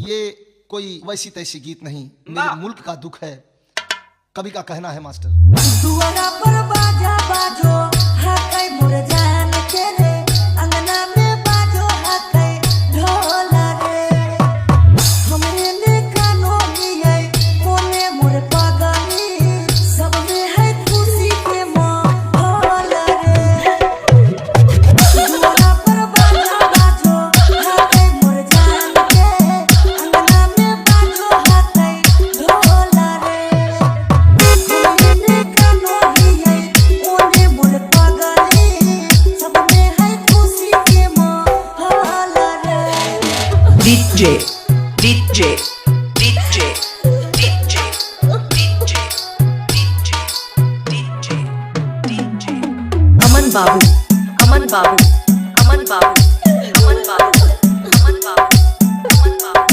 ये कोई वैसी तैसी गीत नहीं, मेरे मुल्क का दुख है। कवि का कहना है मास्टर, दुआरा पर बाजा बाजो हाकै मोर जान के रे, अंगना में बाजो हाकै ढोल रे, हमरे ने कानो लिए कोने मोर पागली, सब में है खुशी के माहौल रे। दुआरा पर बाजा बाजो हाकै मोर जान के, अंगना में बाजो हाकै ढोल रे, DJ, DJ, DJ, DJ, DJ, DJ, DJ, DJ. Aman Babu, Aman Babu, Aman Babu, Aman Babu, Aman Babu, Aman Babu.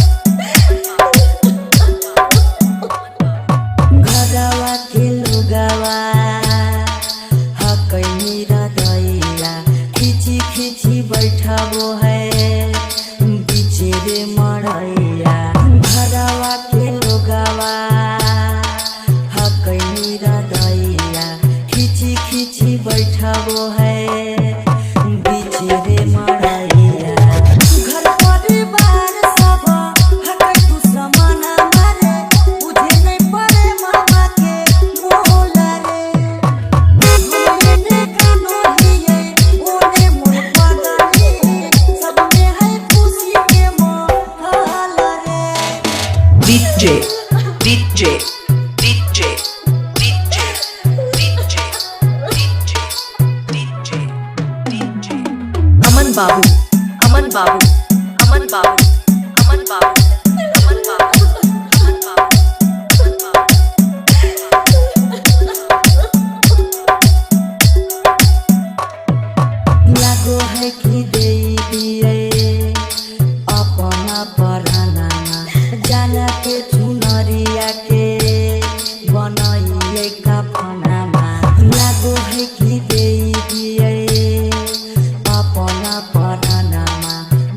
घरवा के लोगवा हकै मेरा दैया, खिची खिची बैठाबो है बीचे रे मड़ैया। घरवा के लोगवा हकै मेरा दैया, खिची खिची बैठाबो है बीचे रे मड़ैया। घर परिवार सब हकै दुश्मना मारे, बुझे नहीं पड़े मामा के मोल रे, हमने कानो लिए ओने मोर पागली, सब में है खुशी के माहौल रे। DJ, DJ, DJ, DJ, DJ, DJ, DJ, DJ. Aman Babu, Aman Babu, Aman Babu, Aman Babu, Aman Babu, Aman Babu, Aman Babu. लागो है कि दे दिए अपना पराना, जान के चुनरिया के बनैले कफनमा। लागो है कि दे दिए अपना पराना,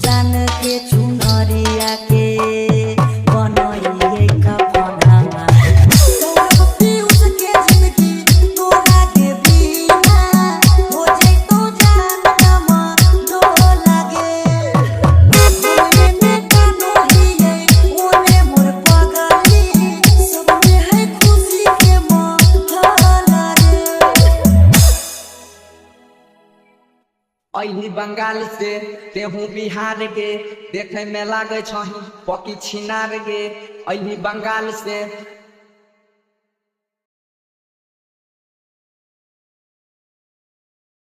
जान के चुनरिया के बनैले कफनमा। सौरभ पीयूष के जिंदगी तोरा के बिना हो जैतो जान नमा डोल गे, हमने कानो लिए ओने मोर पागली, सब में है खुशी के माहौल रे। अही बंगाल से तेहू बिहार गे, देखे में लागे छही पकी छिनार गे। अही बंगाल से